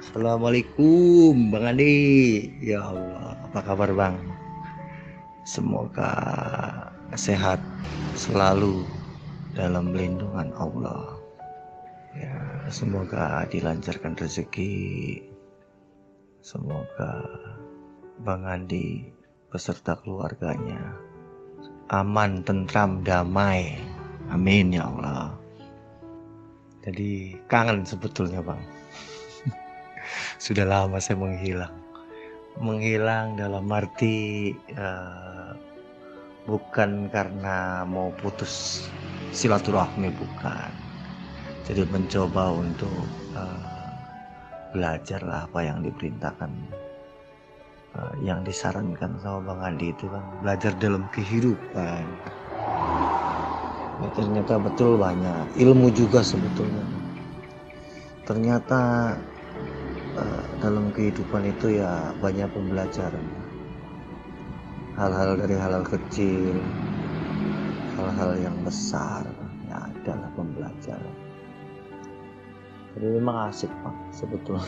Assalamualaikum Bang Andi. Ya Allah, apa kabar Bang? Semoga sehat selalu dalam lindungan Allah. Ya, semoga dilancarkan rezeki. Semoga Bang Andi beserta keluarganya aman, tentram, damai. Amin ya Allah. Jadi kangen sebetulnya Bang. Sudah lama saya menghilang dalam arti bukan karena mau putus silaturahmi, bukan. Jadi mencoba untuk belajar lah apa yang diperintahkan, yang disarankan sama Bang Andi itu kan, belajar dalam kehidupan. Ya, ternyata betul banyak ilmu juga sebetulnya. Ternyata dalam kehidupan itu ya banyak pembelajaran, hal-hal dari hal-hal kecil, hal-hal yang besar, ya adalah pembelajaran. Jadi memang asik Pak sebetulnya.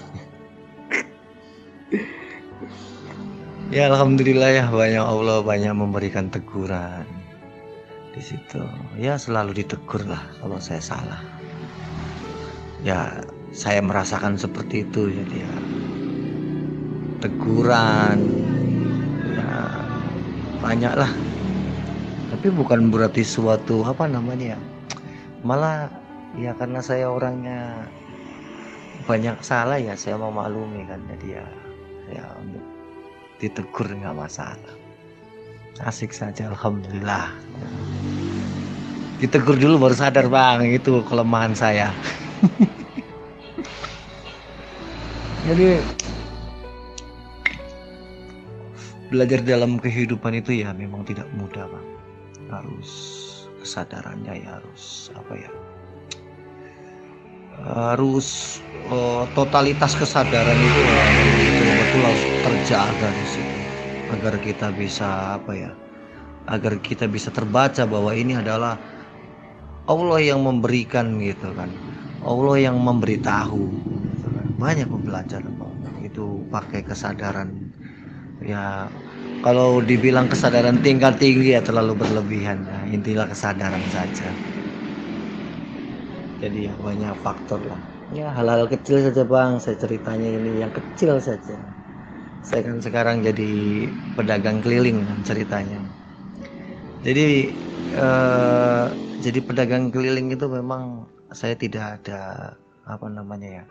Ya alhamdulillah ya, banyak Allah banyak memberikan teguran di situ. Ya selalu ditegur lah kalau saya salah. Ya saya merasakan seperti itu, jadi ya teguran ya banyak lah, tapi bukan berarti suatu apa namanya ya, malah ya karena saya orangnya banyak salah ya saya memaklumi kan, jadi ya untuk ditegur nggak masalah, asik saja alhamdulillah. Ditegur dulu baru sadar Bang, itu kelemahan saya. Jadi belajar dalam kehidupan itu ya memang tidak mudah Bang. Harus kesadarannya ya harus apa ya, harus totalitas kesadaran itu ya, betul-betul harus terjaga di situ agar kita bisa apa ya, agar kita bisa terbaca bahwa ini adalah Allah yang memberikan gitu kan, Allah yang memberitahu gitu kan. Banyak pembelajaran Bang, itu pakai kesadaran ya. Kalau dibilang kesadaran tingkat tinggi ya terlalu berlebihan ya, intilah kesadaran saja. Jadi ya banyak faktor lah ya, hal-hal kecil saja Bang, saya ceritanya ini yang kecil saja. Saya kan sekarang jadi pedagang keliling kan ceritanya. Jadi eh, jadi pedagang keliling itu memang saya tidak ada apa namanya ya,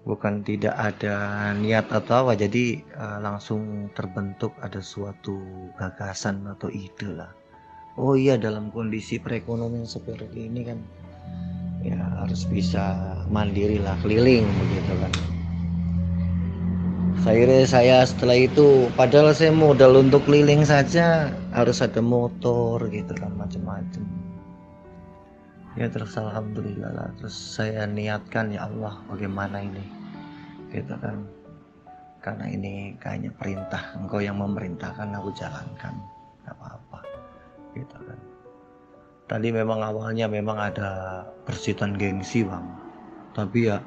bukan tidak ada niat atau apa, jadi langsung terbentuk ada suatu gagasan atau ide lah. Oh iya, dalam kondisi perekonomian seperti ini kan ya harus bisa mandiri lah, keliling begitu kan. Saya setelah itu, padahal saya modal untuk keliling saja harus ada motor gitu kan, macam-macam. Ya terus alhamdulillah lah, terus saya niatkan ya Allah bagaimana ini gitu kan, karena ini kayaknya perintah Engkau yang memerintahkan, aku jalankan, gak apa-apa gitu kan. Tadi memang awalnya memang ada persitan gengsi Bang, tapi ya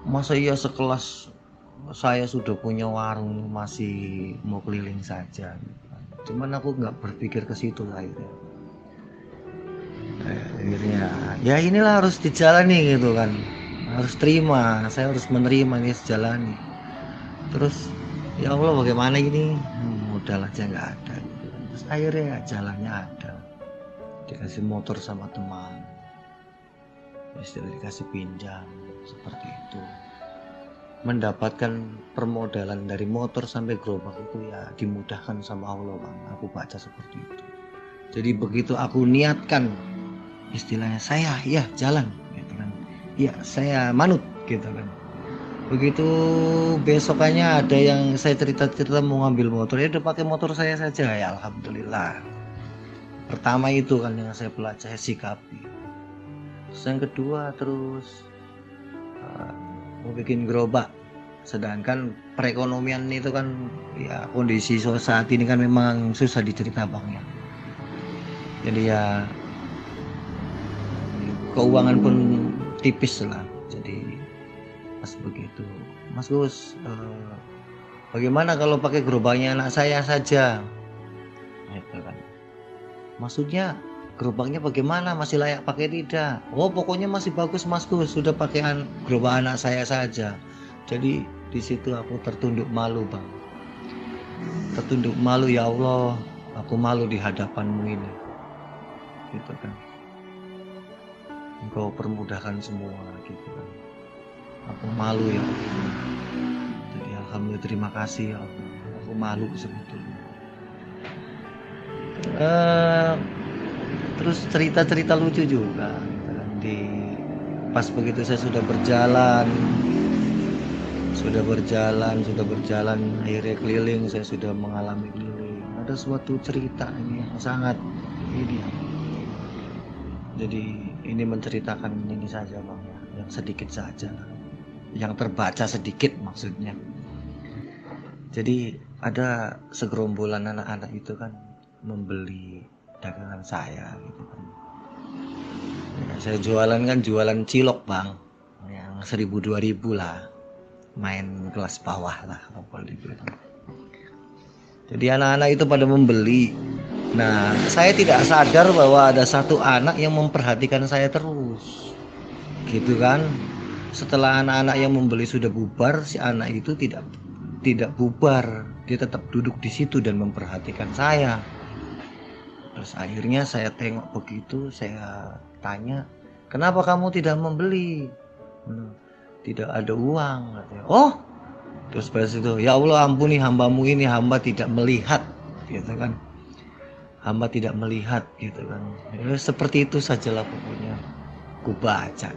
masa iya sekelas saya sudah punya warung masih mau keliling saja gitu kan. Cuman aku nggak berpikir ke situ akhirnya. Akhirnya ya inilah harus dijalani gitu kan, harus terima, saya harus menerima ini, sejalani. Terus ya Allah bagaimana ini, modal aja nggak ada gitu kan. Terus akhirnya ya jalannya ada, dikasih motor sama teman, istilah dikasih pinjam seperti itu. Mendapatkan permodalan dari motor sampai gerobak itu ya dimudahkan sama Allah Bang, aku baca seperti itu. Jadi begitu aku niatkan, istilahnya saya ya jalan gitu kan, ya saya manut gitu kan. Begitu besokannya ada yang saya cerita-cerita mau ngambil motor, ya udah pakai motor saya saja ya alhamdulillah. Pertama itu kan yang saya pelajari, sikapi. Terus yang kedua terus mau bikin gerobak, sedangkan perekonomian itu kan ya kondisi saat ini kan memang susah dicerita Bang ya. Jadi ya keuangan pun tipis lah, jadi Pas begitu, Mas Gus, bagaimana kalau pakai gerobaknya anak saya saja? Gitu kan. Maksudnya gerobaknya bagaimana? Masih layak pakai tidak? Oh, pokoknya masih bagus Mas Gus, sudah pakai gerobak anak saya saja. Jadi di situ aku tertunduk malu, Bang. Tertunduk malu, ya Allah, aku malu di hadapanmu ini. Gitu kan. Engkau permudahkan semua gitu kan. Aku malu ya Allah. Jadi alhamdulillah, terima kasih ya Allah. Aku malu sebetulnya. Terus cerita-cerita lucu juga gitu kan. Pas begitu saya sudah berjalan akhirnya keliling, saya sudah mengalami keliling, ada suatu cerita ini yang sangat ini, jadi ini menceritakan ini saja Bang ya, yang sedikit saja, yang terbaca sedikit maksudnya. Jadi ada segerombolan anak-anak itu kan membeli dagangan saya gitu kan. Ya, saya jualan cilok Bang, yang 1.000 2.000 lah, main kelas bawah lah apa dibilang. Jadi anak-anak itu pada membeli. Nah, saya tidak sadar bahwa ada satu anak yang memperhatikan saya terus, gitu kan. Setelah anak-anak yang membeli sudah bubar, si anak itu tidak bubar, dia tetap duduk di situ dan memperhatikan saya. Terus akhirnya saya tengok begitu, saya tanya, kenapa kamu tidak membeli? Tidak ada uang, katanya. Oh, terus pada situ, ya Allah ampuni hambamu ini, hamba tidak melihat, gitu kan. Hamba tidak melihat, gitu kan. Ya, seperti itu sajalah pokoknya. Aku baca,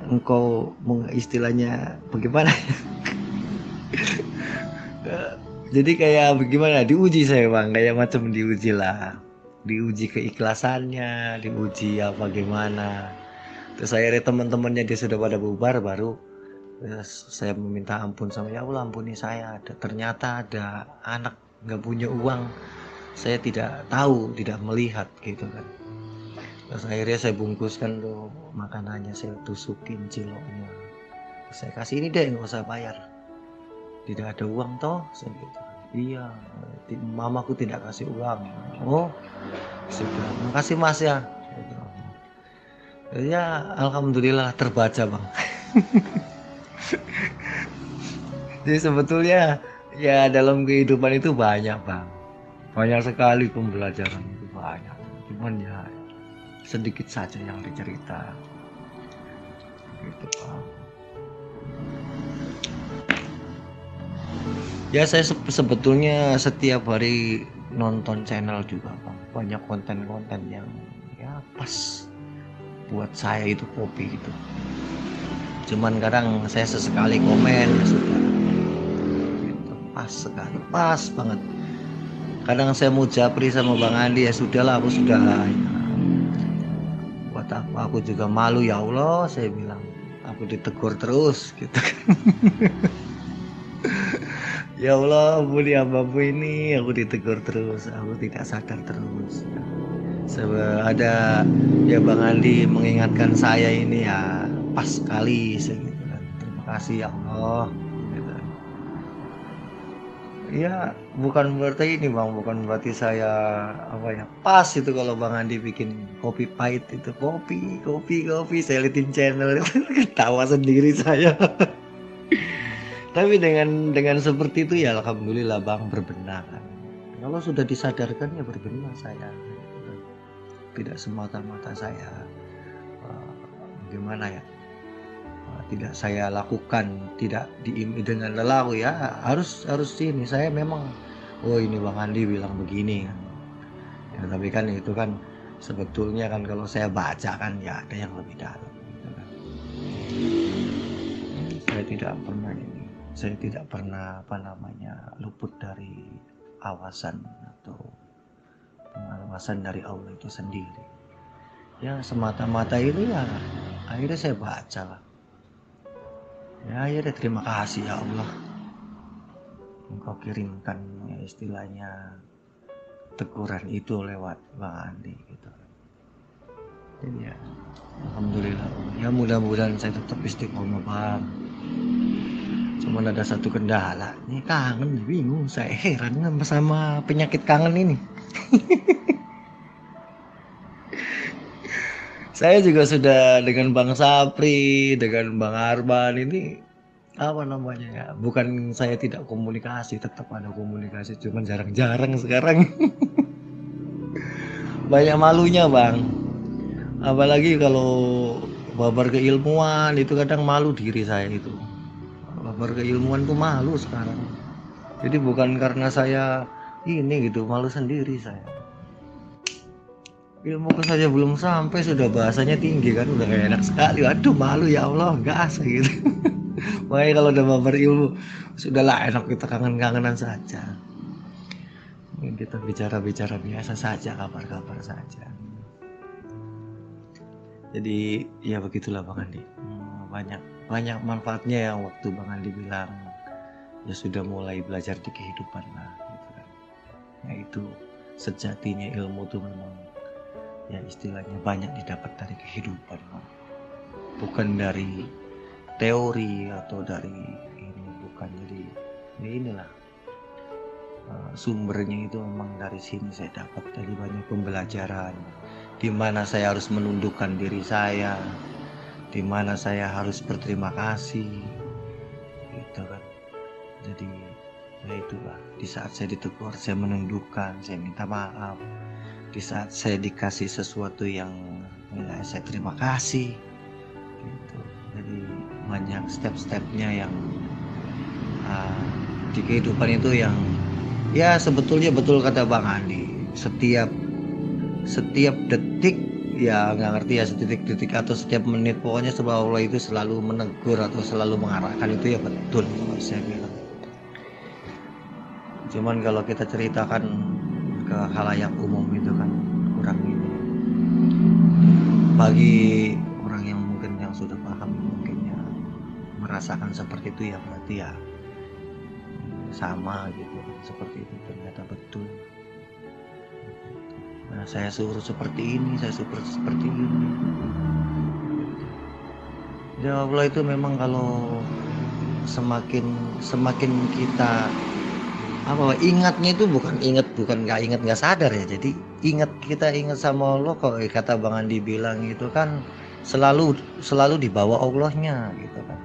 engkau istilahnya bagaimana? Jadi kayak bagaimana? Diuji saya Bang, kayak macam diuji lah. Diuji keikhlasannya, diuji ya bagaimana. Terus akhirnya teman-temannya dia sudah pada bubar, baru saya meminta ampun sama ya Allah, ampuni saya. Ternyata ada anak nggak punya uang, saya tidak tahu, tidak melihat gitu kan. Terus akhirnya saya bungkuskan tuh makanannya, saya tusukin ciloknya, saya kasih, ini deh nggak usah bayar, tidak ada uang toh, saya gitu. Iya, mamaku tidak kasih uang. Oh sudah, makasih Mas ya. Ya alhamdulillah terbaca Bang. Jadi sebetulnya ya dalam kehidupan itu banyak Bang, banyak sekali pembelajaran itu banyak. Cuman ya sedikit saja yang dicerita gitu Bang. Ya saya sebetulnya setiap hari nonton channel juga Bang, banyak konten-konten yang ya pas buat saya itu kopi gitu. Cuman kadang saya sesekali komen ya sudah gitu, pas sekali, pas banget. Kadang saya mau japri sama Bang Andi, ya sudahlah, aku sudah ya, buat apa aku juga malu ya Allah, saya bilang, aku ditegur terus gitu kan. Ya Allah ampuni hambamu ini, aku ditegur terus, aku tidak sadar terus. Ada ya Bang Andi mengingatkan saya ini ya pas sekali gitu kan. Terima kasih ya Allah gitu. Ya bukan berarti ini Bang, bukan berarti saya apa ya, pas itu kalau Bang Andi bikin kopi pahit itu, kopi saya liatin channel ketawa sendiri saya. Tapi dengan seperti itu ya alhamdulillah Bang, berbenah kan. Kalau sudah disadarkan ya berbenah saya. Tidak semata-mata saya bagaimana ya, tidak saya lakukan, tidak dengan lelah ya, harus ini saya memang, oh ini Bang Andi bilang begini kan ya, tapi kan itu kan sebetulnya kan kalau saya baca kan ya ada yang lebih dalam gitu kan. Saya tidak pernah apa namanya luput dari awasan atau pengawasan dari Allah itu sendiri. Ya semata-mata itu ya akhirnya saya baca lah. Ya akhirnya terima kasih ya Allah, Engkau kirimkan ya, istilahnya teguran itu lewat Bang Andi gitu. Jadi ya alhamdulillah ya, mudah-mudahan saya tetap istiqomah Bang. Cuman ada satu kendala, ini kangen, bingung saya, heran sama penyakit kangen ini. Saya juga sudah dengan Bang Sapri, dengan Bang Arban ini apa namanya ya, bukan saya tidak komunikasi, tetap ada komunikasi, cuman jarang-jarang sekarang. Banyak malunya Bang, apalagi kalau babar keilmuan itu kadang malu diri saya itu. Babar keilmuan tuh malu sekarang. Jadi bukan karena saya ini gitu, malu sendiri saya. Ilmuku saja belum sampai sudah bahasanya tinggi kan, udah kayak enak sekali. Aduh malu ya Allah, nggak asal gitu. Makanya kalau udah babar ilmu, sudahlah enak kita kangen-kangenan saja. Mungkin kita bicara-bicara biasa saja, kabar-kabar saja. Jadi ya begitulah Bang Andi. Banyak manfaatnya yang waktu Bang Andi bilang ya sudah mulai belajar di kehidupan lah gitu kan. Nah itu sejatinya ilmu tuh memang ya istilahnya banyak didapat dari kehidupan, bukan dari teori atau dari ini, bukan. Jadi ya inilah sumbernya itu memang dari sini saya dapat, dari banyak pembelajaran di mana saya harus menundukkan diri saya, di mana saya harus berterima kasih gitu kan. Jadi ya itulah, di saat saya ditegur saya menundukkan, saya minta maaf. Di saat saya dikasih sesuatu yang ya, saya terima kasih gitu. Jadi banyak step-stepnya yang di kehidupan itu yang ya sebetulnya betul kata Bang Andi, setiap detik ya nggak ngerti ya, detik atau setiap menit, pokoknya sebab Allah itu selalu menegur atau selalu mengarahkan, itu ya betul kalau saya bilang. Cuman kalau kita ceritakan ke khalayak umum itu kan kurang ini. Bagi orang yang mungkin yang sudah paham mungkin ya merasakan seperti itu ya, berarti ya sama gitu, seperti itu ternyata betul. Nah, saya suruh seperti ini, saya suruh seperti ini. Ya Allah itu memang kalau semakin kita ingatnya itu bukan nggak sadar ya. Jadi kita ingat sama Allah, kok kata Bang Andi bilang itu kan selalu di bawah Allahnya gitu kan.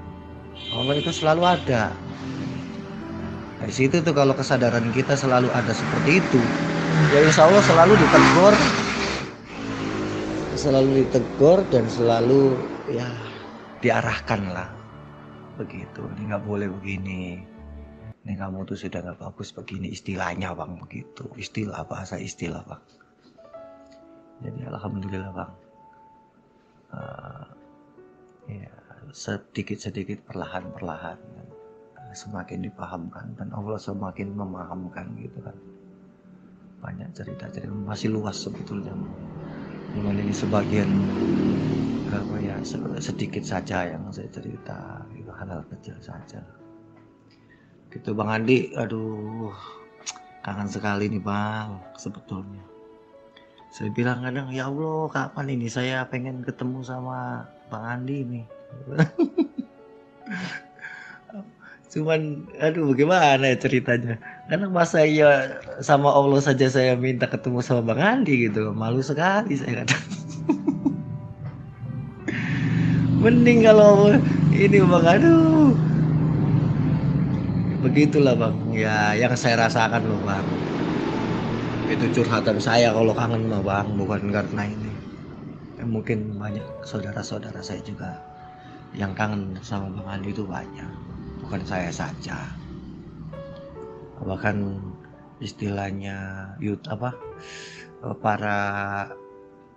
Allah itu selalu ada. Di situ tuh kalau kesadaran kita selalu ada seperti itu, ya insya Allah selalu ditegur dan selalu ya diarahkan lah begitu. Ini nggak boleh begini. Ini kamu tuh sudah nggak bagus begini, istilahnya Bang, begitu. Bahasa istilah Bang. Jadi alhamdulillah Bang, ya sedikit perlahan semakin dipahamkan dan Allah semakin memahamkan gitu kan. Banyak cerita masih luas sebetulnya. Cuman ini sebagian ya sedikit saja yang saya cerita, itu hal-hal kecil saja. Gitu Bang Andi, aduh kangen sekali nih Bang sebetulnya. Saya bilang kadang ya Allah kapan ini saya pengen ketemu sama Bang Andi nih. Cuman aduh bagaimana ya ceritanya, karena masa ya sama Allah saja saya minta ketemu sama Bang Andi gitu, malu sekali saya kadang. Mending kalau ini Bang, aduh begitulah Bang ya yang saya rasakan loh Bang. Itu curhatan saya kalau kangen mah Bang, bukan karena ini ya, mungkin banyak saudara-saudara saya juga yang kangen sama Bang Andi itu banyak, bukan saya saja. Bahkan istilahnya para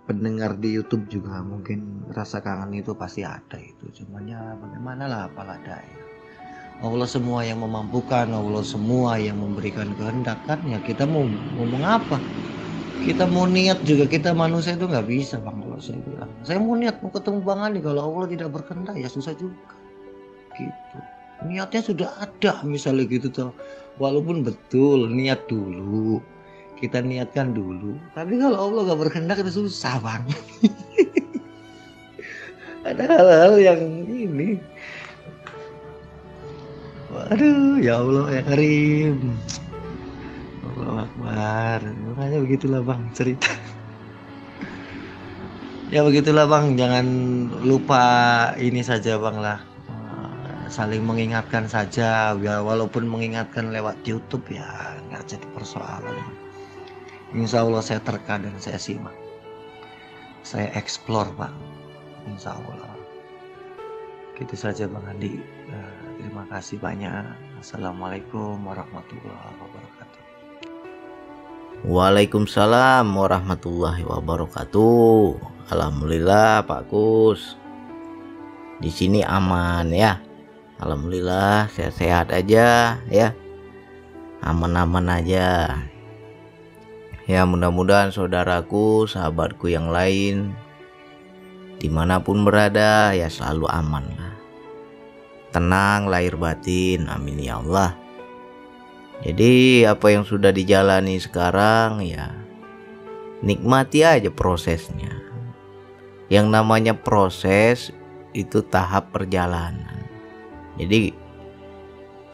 pendengar di YouTube juga mungkin rasa kangen itu pasti ada itu. Cuman ya bagaimana lah, apalah daya. Allah semua yang memampukan, Allah semua yang memberikan kehendak kan, ya kita mau ngomong apa? Kita mau niat juga, kita manusia itu nggak bisa Bang. Kalau saya bilang, saya mau niat mau ketemu Bang Andi, kalau Allah tidak berkehendak ya susah juga gitu. Niatnya sudah ada misalnya gitu tuh, walaupun betul niat dulu, kita niatkan dulu, tapi kalau Allah gak berkehendak itu susah Bang. Ada hal-hal yang ini. Waduh, ya Allah ya Karim. Allah Akbar. Makanya begitulah bang cerita. Ya begitulah bang, jangan lupa ini saja bang lah. Saling mengingatkan saja, ya walaupun mengingatkan lewat YouTube ya nggak jadi persoalan. Insya Allah saya terka dan saya simak, saya explore bang, Insya Allah. Gitu saja bang Andi. Terima kasih banyak. Assalamualaikum warahmatullahi wabarakatuh. Waalaikumsalam warahmatullahi wabarakatuh. Alhamdulillah Pak Kus, di sini aman ya. Alhamdulillah sehat-sehat aja ya, aman-aman aja ya. Mudah-mudahan saudaraku, sahabatku yang lain dimanapun berada ya selalu aman lah, tenang lahir batin, amin ya Allah. Jadi apa yang sudah dijalani sekarang ya nikmati aja prosesnya. Yang namanya proses itu tahap perjalanan. Jadi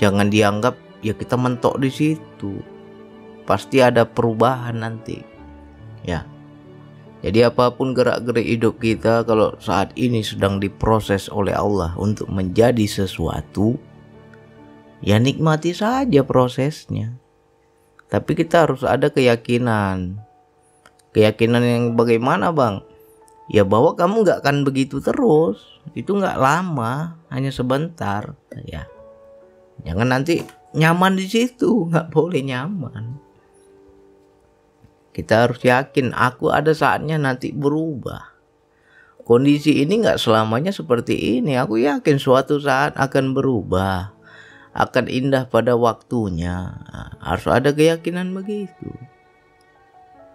jangan dianggap ya kita mentok di situ. Pasti ada perubahan nanti. Ya. Jadi apapun gerak-gerik hidup kita kalau saat ini sedang diproses oleh Allah untuk menjadi sesuatu, ya nikmati saja prosesnya. Tapi kita harus ada keyakinan. Keyakinan yang bagaimana bang? Ya bahwa kamu gak akan begitu terus. Itu gak lama, hanya sebentar ya. Jangan nanti nyaman di situ, gak boleh nyaman. Kita harus yakin aku ada saatnya nanti berubah. Kondisi ini gak selamanya seperti ini. Aku yakin suatu saat akan berubah, akan indah pada waktunya. Harus ada keyakinan begitu.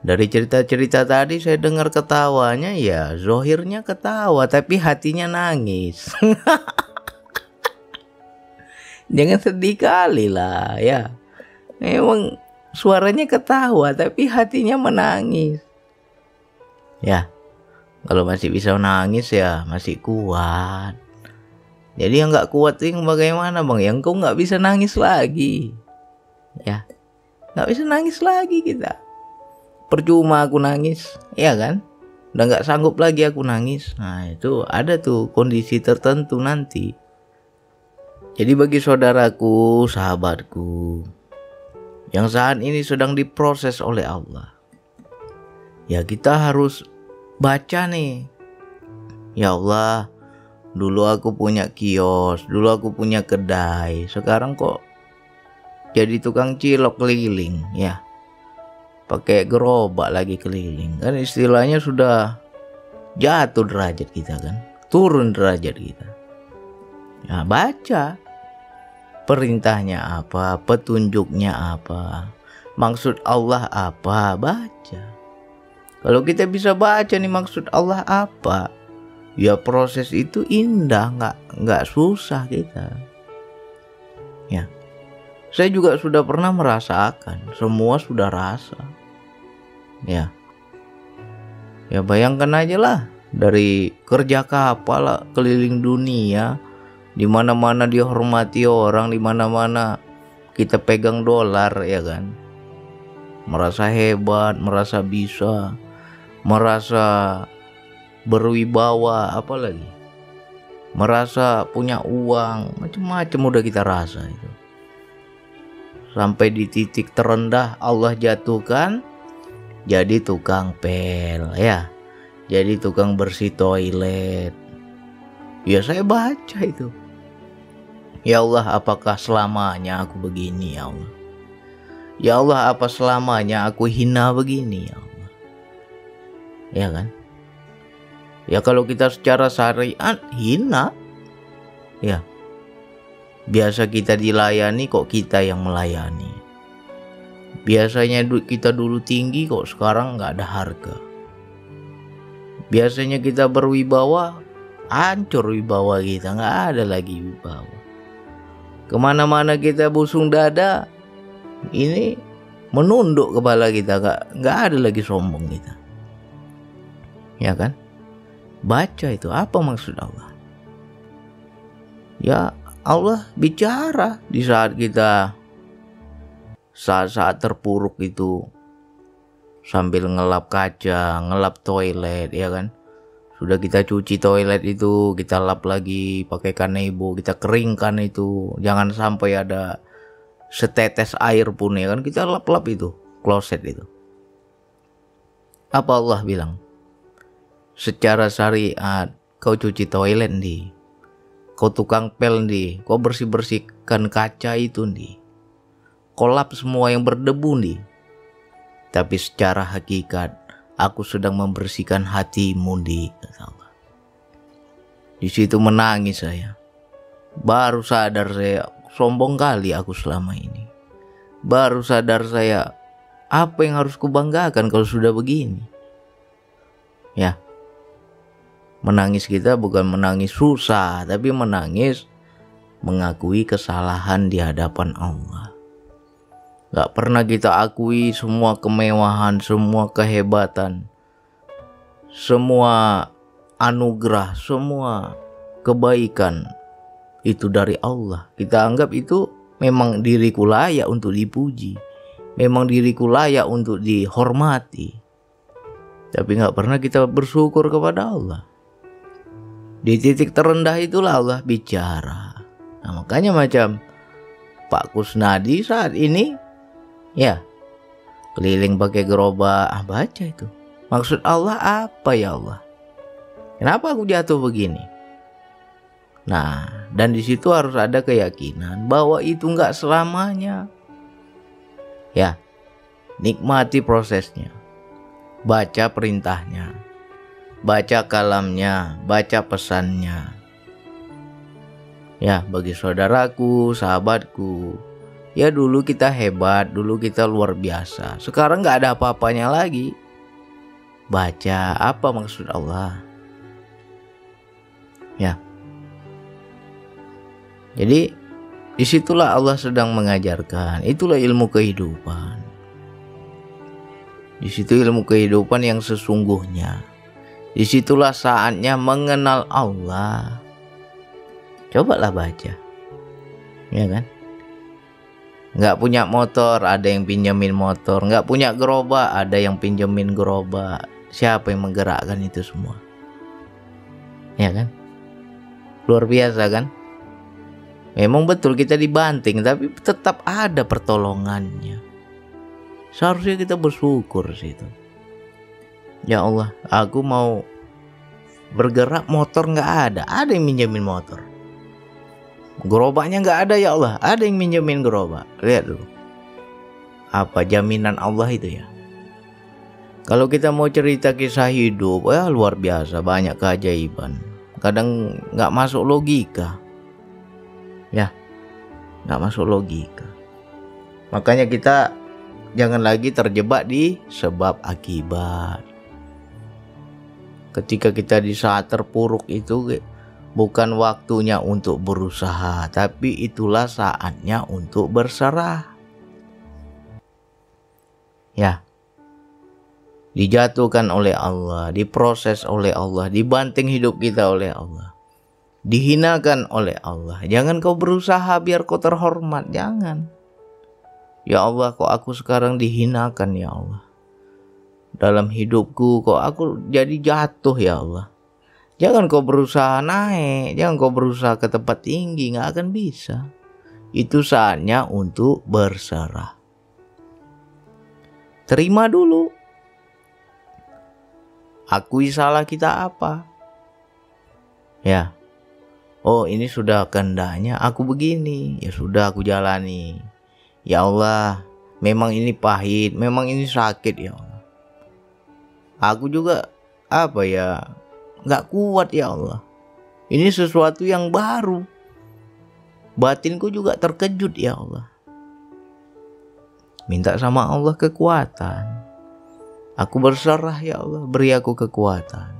Dari cerita-cerita tadi saya dengar ketawanya, ya zohirnya ketawa tapi hatinya nangis. Jangan sedih kali lah ya. Memang suaranya ketawa tapi hatinya menangis. Ya, kalau masih bisa nangis ya masih kuat. Jadi yang gak kuat itu bagaimana bang? Yang kau gak bisa nangis lagi. Ya, gak bisa nangis lagi kita. Percuma aku nangis, ya kan? Udah gak sanggup lagi aku nangis. Nah itu ada tuh kondisi tertentu nanti. Jadi bagi saudaraku, sahabatku yang saat ini sedang diproses oleh Allah, ya kita harus baca nih. Ya Allah, dulu aku punya kios, dulu aku punya kedai, sekarang kok jadi tukang cilok keliling ya. Pakai gerobak lagi keliling. Kan istilahnya sudah jatuh derajat kita kan. Turun derajat kita. Nah baca. Perintahnya apa, petunjuknya apa, maksud Allah apa, baca. Kalau kita bisa baca nih maksud Allah apa, ya proses itu indah, nggak susah kita. Ya, saya juga sudah pernah merasakan, semua sudah rasa. Ya, ya bayangkan aja lah dari kerja kapal keliling dunia. Di mana-mana dihormati orang, di mana-mana kita pegang dolar ya kan. Merasa hebat, merasa bisa, merasa berwibawa, apalagi merasa punya uang, macam-macam udah kita rasa itu. Sampai di titik terendah Allah jatuhkan jadi tukang pel ya. Jadi tukang bersih toilet. Ya saya baca itu. Ya Allah, apakah selamanya aku begini ya Allah? Ya Allah, apa selamanya aku hina begini ya Allah? Ya kan? Ya kalau kita secara syariat hina. Ya. Biasa kita dilayani kok kita yang melayani. Biasanya kita dulu tinggi kok sekarang gak ada harga. Biasanya kita berwibawa, hancur wibawa kita, gak ada lagi wibawa. Kemana-mana kita busung dada, ini menunduk kepala kita, nggak ada lagi sombong kita, ya kan? Baca itu, apa maksud Allah? Ya Allah bicara di saat kita saat-saat terpuruk itu, sambil ngelap kaca, ngelap toilet, ya kan? Sudah kita cuci toilet itu, kita lap lagi pakai kanebo, kita keringkan itu. Jangan sampai ada setetes air pun, ya kan? Kita lap-lap itu, kloset itu. Apa Allah bilang? Secara syariat, kau cuci toilet nih. Kau tukang pel nih, kau bersih-bersihkan kaca itu nih. Kau lap semua yang berdebu nih. Tapi secara hakikat, aku sedang membersihkan hatimu nih, kata Allah. Di situ menangis saya. Baru sadar saya, sombong kali aku selama ini. Baru sadar saya, apa yang harus kubanggakan kalau sudah begini? Ya. Menangis kita bukan menangis susah, tapi menangis mengakui kesalahan di hadapan Allah. Gak pernah kita akui semua kemewahan, semua kehebatan, semua anugerah, semua kebaikan itu dari Allah. Kita anggap itu memang diriku layak untuk dipuji, memang diriku layak untuk dihormati. Tapi gak pernah kita bersyukur kepada Allah. Di titik terendah itulah Allah bicara. Nah, makanya macam Pak Kusnadi saat ini, ya, keliling pakai gerobak, baca itu. Maksud Allah apa ya Allah? Kenapa aku jatuh begini? Nah, dan di situ harus ada keyakinan bahwa itu nggak selamanya. Ya, nikmati prosesnya, baca perintahnya, baca kalamnya, baca pesannya. Ya, bagi saudaraku, sahabatku, ya dulu kita hebat, dulu kita luar biasa. Sekarang gak ada apa-apanya lagi. Baca apa maksud Allah. Ya. Jadi disitulah Allah sedang mengajarkan. Itulah ilmu kehidupan. Di situ ilmu kehidupan yang sesungguhnya. Disitulah saatnya mengenal Allah. Cobalah baca. Ya kan? Nggak punya motor, ada yang pinjemin motor. Nggak punya gerobak, ada yang pinjemin gerobak. Siapa yang menggerakkan itu semua? Ya kan? Luar biasa kan? Memang betul kita dibanting, tapi tetap ada pertolongannya. Seharusnya kita bersyukur situ. Ya Allah, aku mau bergerak, motor nggak ada. Ada yang minjemin motor. Gerobaknya nggak ada ya Allah, ada yang minjemin gerobak. Lihat dulu. Apa jaminan Allah itu ya? Kalau kita mau cerita kisah hidup, ya luar biasa, banyak keajaiban. Kadang nggak masuk logika. Ya, nggak masuk logika. Makanya kita jangan lagi terjebak di sebab akibat. Ketika kita di saat terpuruk itu bukan waktunya untuk berusaha, tapi itulah saatnya untuk berserah. Ya, dijatuhkan oleh Allah, diproses oleh Allah, dibanting hidup kita oleh Allah, dihinakan oleh Allah. Jangan kau berusaha biar kau terhormat, jangan. Ya Allah, kok aku sekarang dihinakan ya Allah. Dalam hidupku kok aku jadi jatuh ya Allah. Jangan kau berusaha naik, jangan kau berusaha ke tempat tinggi, gak akan bisa. Itu saatnya untuk berserah. Terima dulu. Akui salah kita apa. Ya. Oh, ini sudah kehendaknya aku begini. Ya sudah, aku jalani. Ya Allah, memang ini pahit, memang ini sakit ya Allah. Aku juga gak kuat ya Allah. Ini sesuatu yang baru. Batinku juga terkejut ya Allah. Minta sama Allah kekuatan. Aku berserah ya Allah, beri aku kekuatan.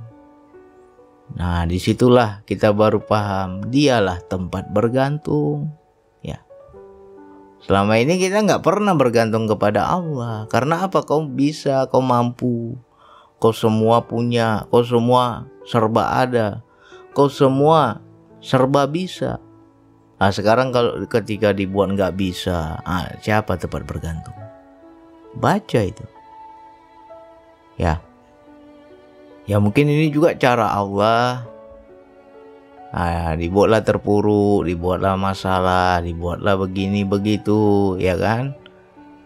Nah, disitulah kita baru paham, dialah tempat bergantung. Ya. Selama ini kita gak pernah bergantung kepada Allah. Karena apa? Kau bisa, kau mampu. kau semua punya, kau semua serba ada, kau semua serba bisa. Nah sekarang kalau ketika dibuat nggak bisa, siapa tempat bergantung? Baca itu. Ya mungkin ini juga cara Allah. Dibuatlah terpuruk, dibuatlah masalah, dibuatlah begini begitu, ya kan?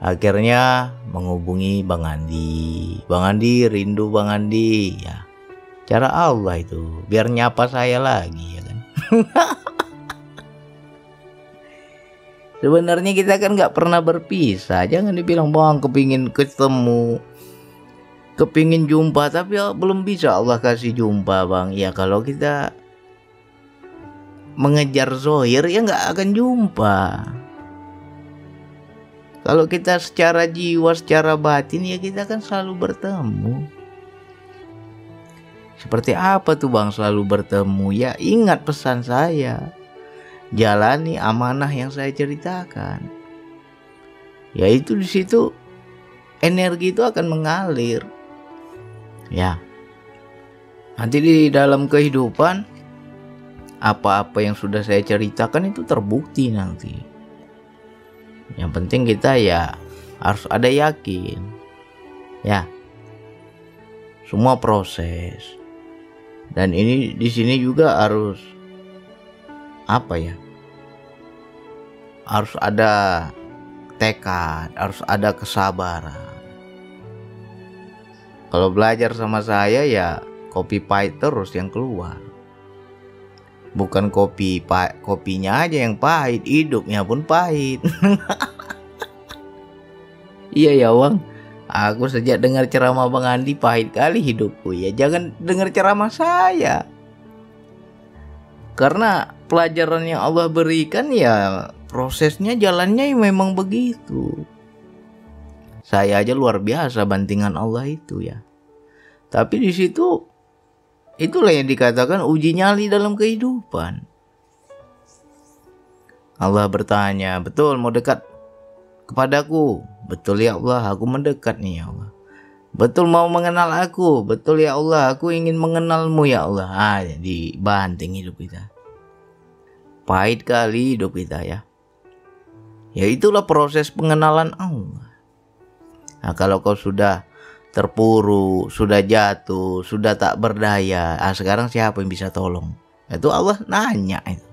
Akhirnya menghubungi Bang Andi. Bang Andi, rindu Bang Andi, ya. Cara Allah itu, biar nyapa saya lagi, ya kan? Sebenarnya kita kan nggak pernah berpisah. Jangan dibilang Bang kepingin ketemu, kepingin jumpa, tapi belum bisa Allah kasih jumpa Bang. Ya kalau kita mengejar zohir ya nggak akan jumpa. Kalau kita secara jiwa, secara batin ya kita kan selalu bertemu. Seperti apa tuh Bang selalu bertemu? Ya ingat pesan saya, jalani amanah yang saya ceritakan. Yaitu di situ energi itu akan mengalir. Ya, nanti di dalam kehidupan apa-apa yang sudah saya ceritakan itu terbukti nanti. Yang penting kita ya harus ada yakin. Ya. Semua proses. Dan ini di sini juga harus apa ya? Harus ada tekad, harus ada kesabaran. Kalau belajar sama saya ya kopi pahit terus yang keluar. Bukan kopinya aja yang pahit, hidupnya pun pahit. Iya ya Bang, aku sejak dengar ceramah Bang Andi pahit kali hidupku. Ya jangan dengar ceramah saya. Karena pelajaran yang Allah berikan ya prosesnya jalannya memang begitu. Saya aja luar biasa bantingan Allah itu ya. Tapi di situ itulah yang dikatakan uji nyali dalam kehidupan. Allah bertanya, betul mau dekat kepadaku? Betul ya Allah, aku mendekat nih ya Allah. Betul mau mengenal aku? Betul ya Allah, aku ingin mengenalmu ya Allah. Jadi banting hidup kita. Pahit kali hidup kita ya. Ya itulah proses pengenalan Allah. Nah kalau kau sudah terpuruk, sudah jatuh, sudah tak berdaya, sekarang siapa yang bisa tolong? Itu Allah nanya itu.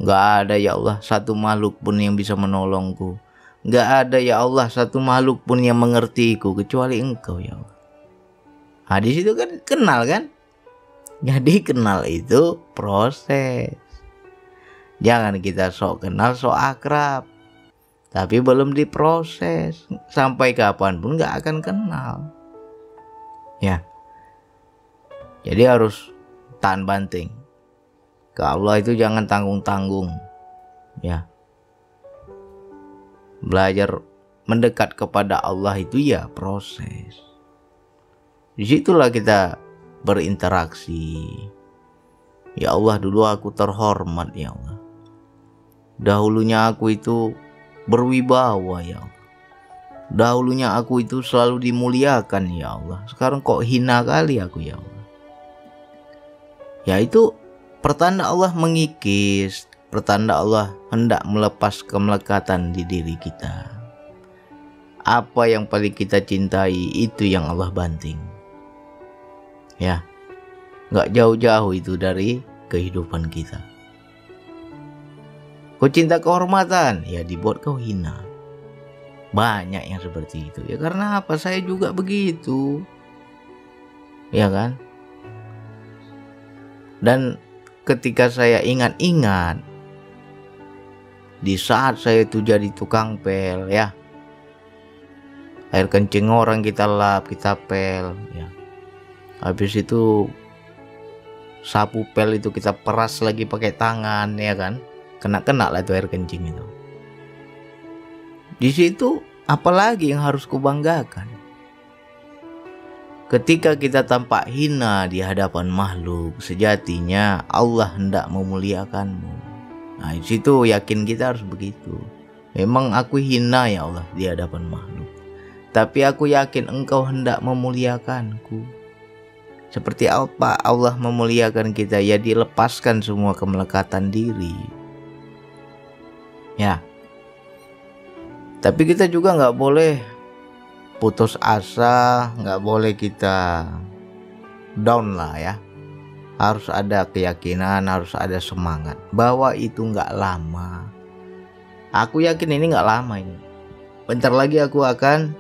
Gak ada ya Allah satu makhluk pun yang bisa menolongku. Gak ada ya Allah satu makhluk pun yang mengertiku kecuali Engkau ya Allah. Di situ kan kenal kan? Jadi kenal itu proses. Jangan kita sok kenal, sok akrab, tapi belum diproses. Sampai kapanpun gak akan kenal. Ya. Jadi harus tahan banting. Ke Allah itu jangan tanggung-tanggung. Ya. Belajar mendekat kepada Allah itu ya proses. Disitulah kita berinteraksi. Ya Allah, dulu aku terhormat ya Allah. Dahulunya aku itu berwibawa ya Allah. Dahulunya aku itu selalu dimuliakan ya Allah. Sekarang kok hina kali aku ya Allah. Ya itu pertanda Allah mengikis, pertanda Allah hendak melepas kemelekatan di diri kita. Apa yang paling kita cintai itu yang Allah banting. Ya, gak jauh-jauh itu dari kehidupan kita. Kau cinta kehormatan, ya dibuat kau hina. Banyak yang seperti itu. Ya karena apa? Saya juga begitu. Ya kan? Dan ketika saya ingat-ingat, di saat saya itu jadi tukang pel ya, air kencing orang kita lap, kita pel ya. Habis itu sapu pel itu kita peras lagi pakai tangan ya kan. Kena lah itu air kencing itu. Di situ apalagi yang harus kubanggakan? Ketika kita tampak hina di hadapan makhluk, sejatinya Allah hendak memuliakanmu. Nah, di situ yakin kita harus begitu. Memang aku hina ya Allah di hadapan makhluk. tapi aku yakin engkau hendak memuliakanku. Seperti apa Allah memuliakan kita? Ya dilepaskan semua kemelekatan diri. Ya. Tapi kita juga nggak boleh putus asa, nggak boleh kita down lah ya. Harus ada keyakinan, harus ada semangat bahwa itu nggak lama. Aku yakin ini nggak lama ini. Bentar lagi aku akan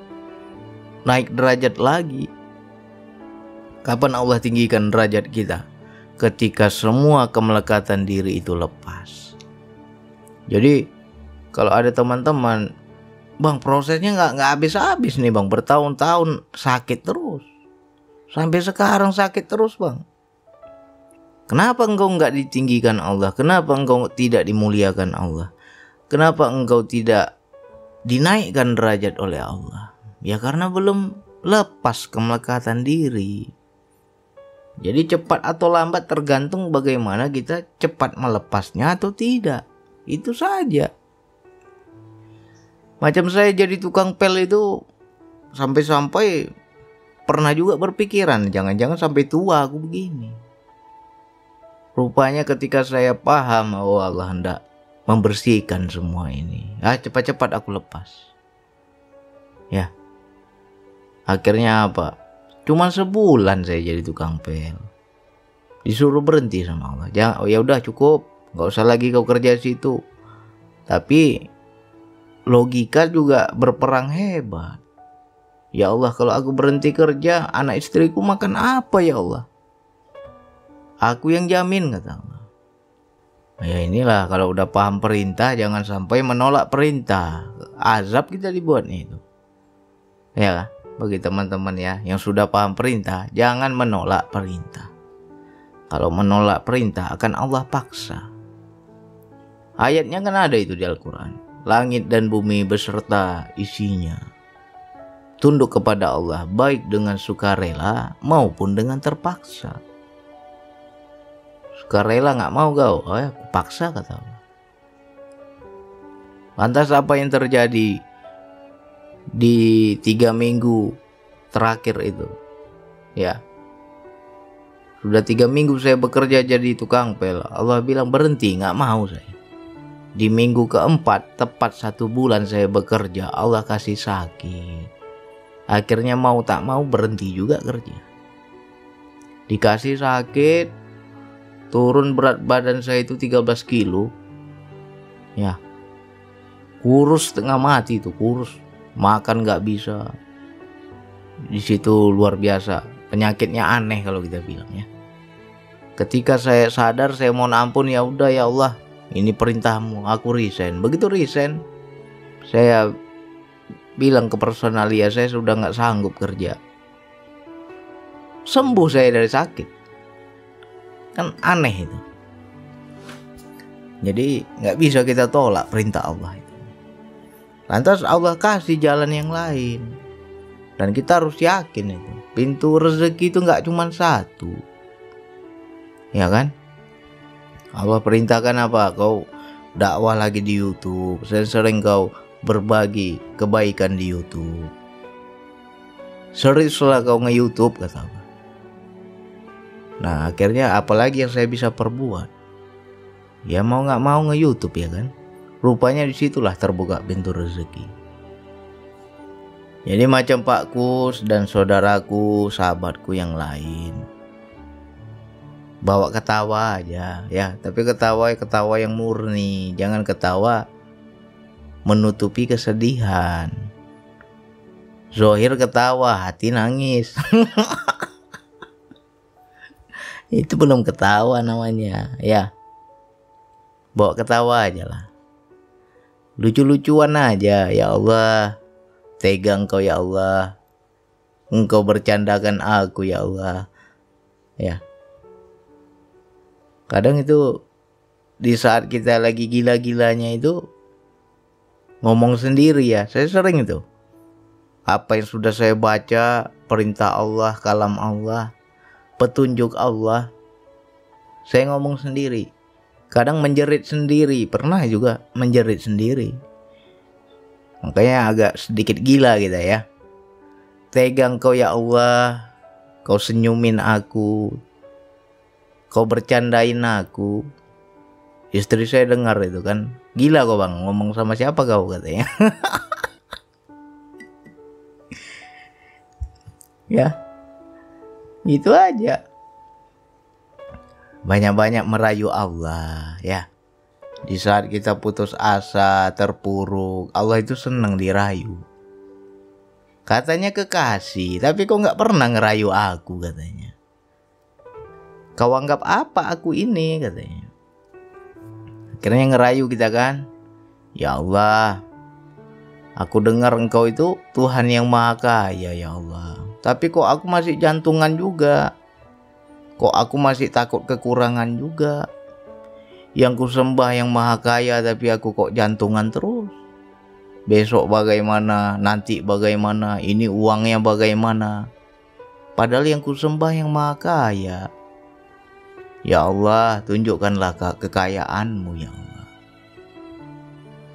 naik derajat lagi. Kapan Allah tinggikan derajat kita? Ketika semua kemelekatan diri itu lepas. Jadi kalau ada teman-teman, bang prosesnya nggak habis-habis nih bang, bertahun-tahun sakit terus, sampai sekarang sakit terus bang. Kenapa engkau nggak ditinggikan Allah? Kenapa engkau tidak dimuliakan Allah? Kenapa engkau tidak dinaikkan derajat oleh Allah? Ya karena belum lepas kemelekatan diri. Jadi cepat atau lambat tergantung bagaimana kita cepat melepasnya atau tidak. Itu saja. Macam saya jadi tukang pel itu sampai-sampai pernah juga berpikiran jangan-jangan sampai tua aku begini. Rupanya ketika saya paham, oh Allah hendak membersihkan semua ini. Cepat-cepat aku lepas. Ya. Akhirnya apa? Cuman sebulan saya jadi tukang pel. Disuruh berhenti sama Allah. Ya udah cukup, nggak usah lagi kau kerja situ. Tapi logika juga berperang hebat. Ya Allah, kalau aku berhenti kerja, anak istriku makan apa ya Allah? Aku yang jamin, kata Allah. Ya inilah kalau udah paham perintah, jangan sampai menolak perintah. Azab kita dibuatnya itu. Ya, bagi teman-teman ya yang sudah paham perintah, jangan menolak perintah. Kalau menolak perintah akan Allah paksa. Ayatnya kan ada itu di Al-Quran. Langit dan bumi beserta isinya tunduk kepada Allah, baik dengan sukarela maupun dengan terpaksa. Sukarela nggak mau kau, aku paksa, kata Allah. Lantas apa yang terjadi di 3 minggu terakhir itu? Ya, sudah 3 minggu saya bekerja jadi tukang pel. Allah bilang berhenti, nggak mau saya. Di minggu keempat, tepat 1 bulan saya bekerja, Allah kasih sakit. Akhirnya mau tak mau berhenti juga kerja. Dikasih sakit, turun berat badan saya itu 13 kilo. Ya, kurus setengah mati itu, kurus. Makan gak bisa. Di situ luar biasa. Penyakitnya aneh kalau kita bilang ya. Ketika saya sadar, saya mohon ampun, ya udah ya Allah, ini perintahmu, aku resign. Begitu resign, saya bilang ke personalia, saya sudah nggak sanggup kerja. Sembuh saya dari sakit. Kan aneh itu. Jadi nggak bisa kita tolak perintah Allah itu. Lantas Allah kasih jalan yang lain. Dan kita harus yakin itu. Pintu rezeki itu nggak cuma satu. Ya kan? Allah perintahkan apa? Kau dakwah lagi di YouTube. Sering kau berbagi kebaikan di YouTube. Seriuslah kau nge-YouTube, kata Allah. Nah akhirnya apalagi yang saya bisa perbuat? Ya mau nggak mau nge-YouTube ya kan? Rupanya disitulah terbuka pintu rezeki. Jadi macam Pak Kus dan saudaraku, sahabatku yang lain, bawa ketawa aja ya, tapi ketawa yang murni, jangan ketawa menutupi kesedihan. Zohir ketawa, hati nangis. Itu belum ketawa namanya ya. Bawa ketawa aja lah, lucu-lucuan aja. Ya Allah, tega Engkau ya Allah, Engkau bercandakan aku ya Allah. Ya, kadang itu di saat kita lagi gila-gilanya itu ngomong sendiri ya. Saya sering itu, apa yang sudah saya baca, perintah Allah, kalam Allah, petunjuk Allah, saya ngomong sendiri. Kadang menjerit sendiri, pernah juga menjerit sendiri. Makanya agak sedikit gila gitu ya. tega Engkau ya Allah, Kau senyumin aku, Kau bercandain aku. Istri saya dengar itu kan, gila kau bang, ngomong sama siapa kau, katanya. Ya, gitu aja. Banyak-banyak merayu Allah ya. Di saat kita putus asa, terpuruk, Allah itu senang dirayu. Katanya kekasih, tapi kok nggak pernah ngerayu aku, katanya. Kau anggap apa aku ini, katanya. Akhirnya ngerayu kita kan. Ya Allah, aku dengar Engkau itu Tuhan yang Maha Kaya ya Allah. Tapi kok aku masih jantungan juga. Kok aku masih takut kekurangan juga. Yang ku sembah yang Maha Kaya, tapi aku kok jantungan terus. Besok bagaimana, nanti bagaimana, ini uangnya bagaimana. Padahal yang ku sembah yang Maha Kaya. Ya Allah, tunjukkanlah kekayaanmu ya Allah.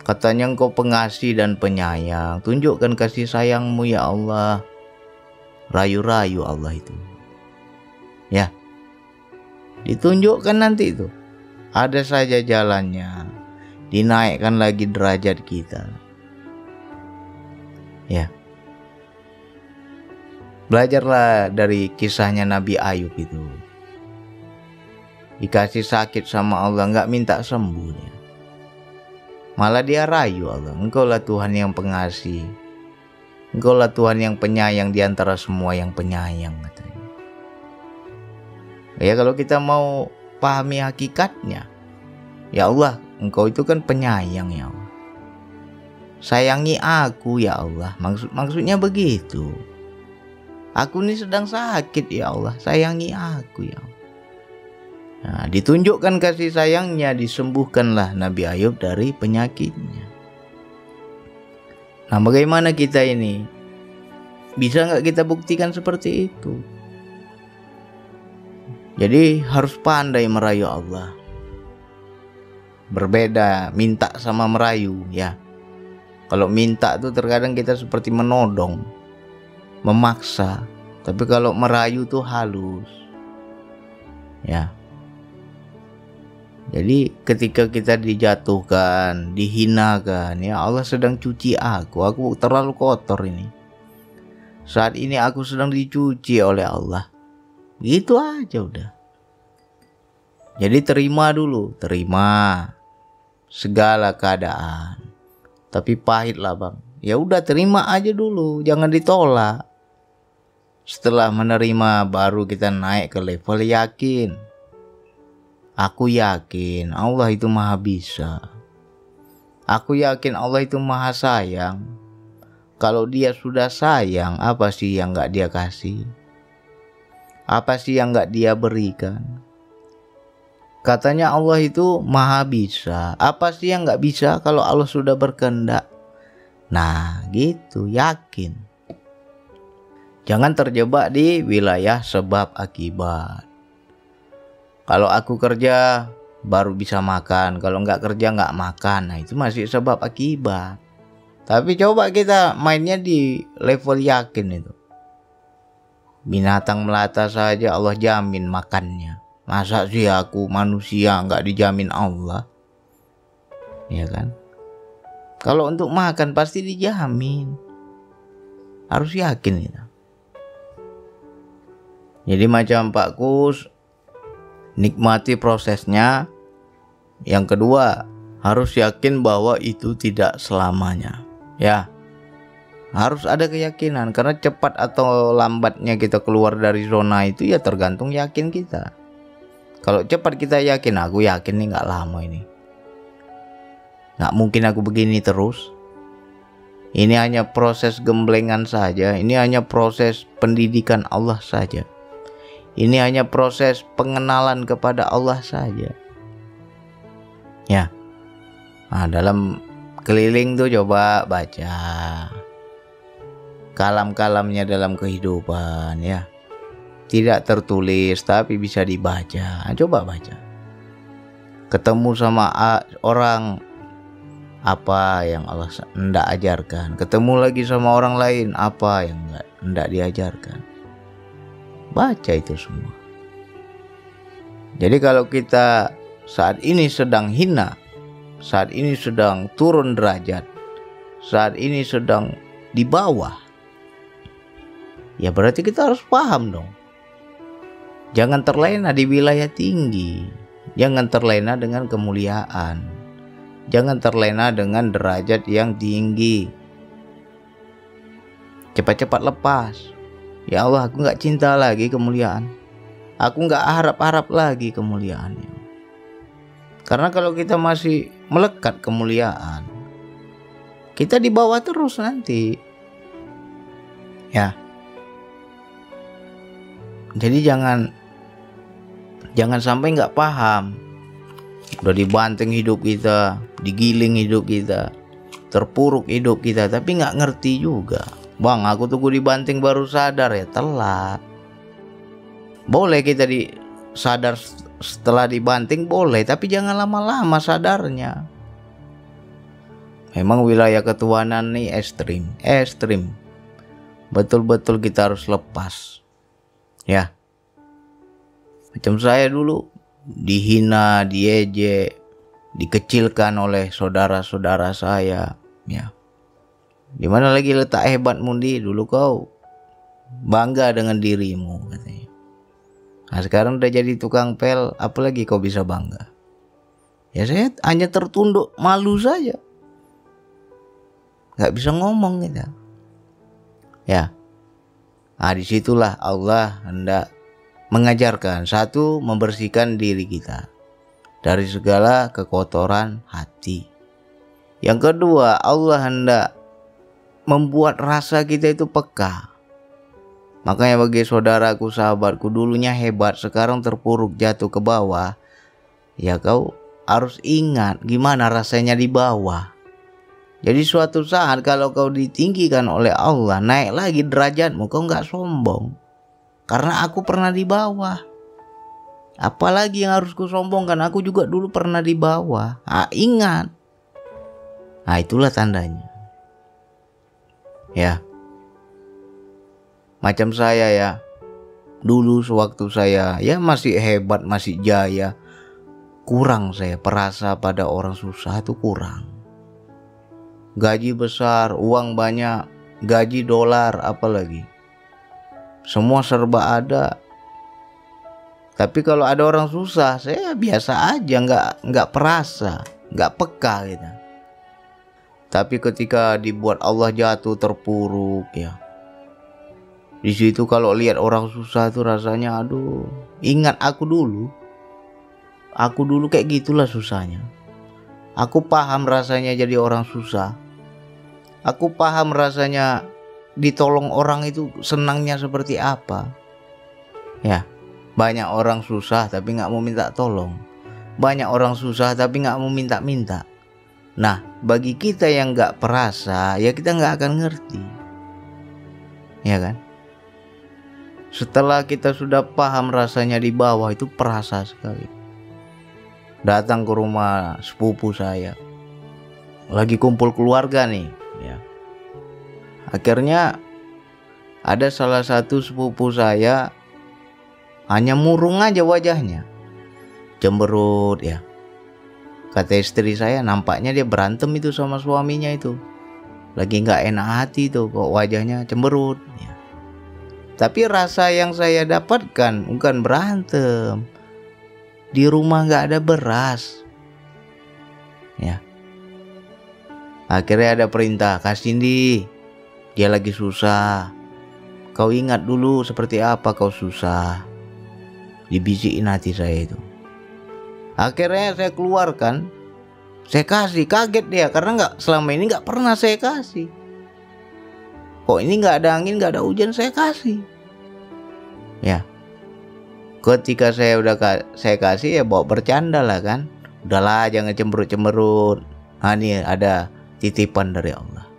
Katanya Engkau pengasih dan penyayang, tunjukkan kasih sayangmu ya Allah. Rayu-rayu Allah itu. Ya, ditunjukkan nanti itu. Ada saja jalannya, dinaikkan lagi derajat kita. Ya, belajarlah dari kisahnya Nabi Ayub itu. Dikasih sakit sama Allah, nggak minta sembuh dia. Malah dia rayu Allah, Engkaulah Tuhan yang pengasih, Engkaulah Tuhan yang penyayang di antara semua yang penyayang, katanya. Ya kalau kita mau pahami hakikatnya, ya Allah, Engkau itu kan penyayang ya Allah. Sayangi aku ya Allah, maksudnya begitu. Aku ini sedang sakit ya Allah, sayangi aku ya Allah. Nah, ditunjukkan kasih sayangnya, disembuhkanlah Nabi Ayub dari penyakitnya. Nah, bagaimana kita ini? Bisa nggak kita buktikan seperti itu? Jadi harus pandai merayu Allah. Berbeda minta sama merayu ya. Kalau minta tuh terkadang kita seperti menodong, memaksa. Tapi kalau merayu tuh halus. Ya. Jadi ketika kita dijatuhkan, dihinakan, ya Allah sedang cuci aku terlalu kotor ini. Saat ini aku sedang dicuci oleh Allah. Gitu aja udah. Jadi terima dulu, terima segala keadaan. Tapi pahit lah bang. Ya udah terima aja dulu, jangan ditolak. Setelah menerima baru kita naik ke level yakin. Aku yakin Allah itu maha bisa. Aku yakin Allah itu maha sayang. Kalau dia sudah sayang, apa sih yang gak dia kasih? Apa sih yang gak dia berikan? Katanya Allah itu maha bisa. Apa sih yang gak bisa kalau Allah sudah berkehendak? Nah gitu, yakin. Jangan terjebak di wilayah sebab akibat. Kalau aku kerja baru bisa makan, kalau nggak kerja nggak makan. Nah itu masih sebab akibat. Tapi coba kita mainnya di level yakin itu. Binatang melata saja Allah jamin makannya. Masa sih aku manusia nggak dijamin Allah? Ya kan? Kalau untuk makan pasti dijamin. Harus yakin kita. Jadi macam Pak Kus, nikmati prosesnya. Yang kedua, harus yakin bahwa itu tidak selamanya. Ya, harus ada keyakinan. Karena cepat atau lambatnya kita keluar dari zona itu ya tergantung yakin kita. Kalau cepat kita yakin, aku yakin nih gak lama ini, gak mungkin aku begini terus. Ini hanya proses gemblengan saja. Ini hanya proses pendidikan Allah saja. Ini hanya proses pengenalan kepada Allah saja. Ya. Nah, dalam keliling tuh coba baca kalam-kalamnya dalam kehidupan ya. Tidak tertulis tapi bisa dibaca. Nah, coba baca. Ketemu sama orang, apa yang Allah hendak ajarkan. Ketemu lagi sama orang lain, apa yang hendak diajarkan. Baca itu semua. Jadi kalau kita saat ini sedang hina, saat ini sedang turun derajat, saat ini sedang di bawah, ya berarti kita harus paham dong. Jangan terlena di wilayah tinggi, jangan terlena dengan kemuliaan, jangan terlena dengan derajat yang tinggi. Cepat-cepat lepas. Ya Allah, aku gak cinta lagi kemuliaan. Aku gak harap-harap lagi kemuliaannya. Karena kalau kita masih melekat kemuliaan, kita di bawah terus nanti. Ya. Jadi jangan sampai nggak paham. Udah dibanting hidup kita, digiling hidup kita, terpuruk hidup kita, tapi nggak ngerti juga. Bang, aku tunggu dibanting baru sadar, ya telat. Boleh kita sadar setelah dibanting, boleh, tapi jangan lama-lama sadarnya. Memang wilayah ketuhanan nih ekstrim. Betul-betul kita harus lepas. Ya. Macam saya dulu dihina, diejek, dikecilkan oleh saudara-saudara saya, ya. Di mana lagi letak hebatmu dulu kau bangga dengan dirimu, katanya. Nah, sekarang udah jadi tukang pel, apalagi kau bisa bangga? Ya saya hanya tertunduk malu saja. Gak bisa ngomong kita. Ya. Nah, disitulah Allah hendak mengajarkan. Satu, membersihkan diri kita dari segala kekotoran hati. Yang kedua, Allah hendak membuat rasa kita itu peka. Makanya bagi saudaraku, sahabatku, dulunya hebat, sekarang terpuruk, jatuh ke bawah, ya kau harus ingat gimana rasanya di bawah. Jadi suatu saat kalau kau ditinggikan oleh Allah, naik lagi derajatmu, kau gak sombong. Karena aku pernah di bawah. Apalagi yang harus ku sombongkan, aku juga dulu pernah di bawah. Nah, ingat. Nah, itulah tandanya. Ya. Macam saya ya. Dulu sewaktu saya ya masih hebat, masih jaya, kurang saya perasa pada orang susah itu kurang. Gaji besar, uang banyak, gaji dolar apalagi. Semua serba ada. Tapi kalau ada orang susah, saya biasa aja, nggak perasa, nggak peka gitu. Tapi ketika dibuat Allah jatuh terpuruk, ya. Di situ kalau lihat orang susah tuh rasanya, aduh, ingat aku dulu. Aku dulu kayak gitulah susahnya. Aku paham rasanya jadi orang susah. Aku paham rasanya ditolong orang itu senangnya seperti apa. Ya, banyak orang susah tapi gak mau minta tolong. Banyak orang susah tapi gak mau minta-minta. Nah, bagi kita yang gak perasa, ya kita gak akan ngerti. Ya kan? Setelah kita sudah paham rasanya di bawah, itu perasa sekali. Datang ke rumah sepupu saya, lagi kumpul keluarga nih, ya. Akhirnya ada salah satu sepupu saya hanya murung aja wajahnya, cemberut ya. Kata istri saya, nampaknya dia berantem itu sama suaminya itu, lagi nggak enak hati tuh, kok wajahnya cemberut. Ya. Tapi rasa yang saya dapatkan bukan berantem. Di rumah nggak ada beras. Ya. Akhirnya ada perintah, kasih dia lagi susah. Kau ingat dulu seperti apa kau susah. Dibisikin hati saya itu. Akhirnya saya keluarkan, saya kasih, kaget dia karena selama ini nggak pernah saya kasih. Kok ini nggak ada angin, nggak ada hujan, saya kasih. Ya. Ketika saya kasih ya bawa bercanda lah kan. Udahlah jangan cemberut-cemberut. Nah ini ada titipan dari Allah.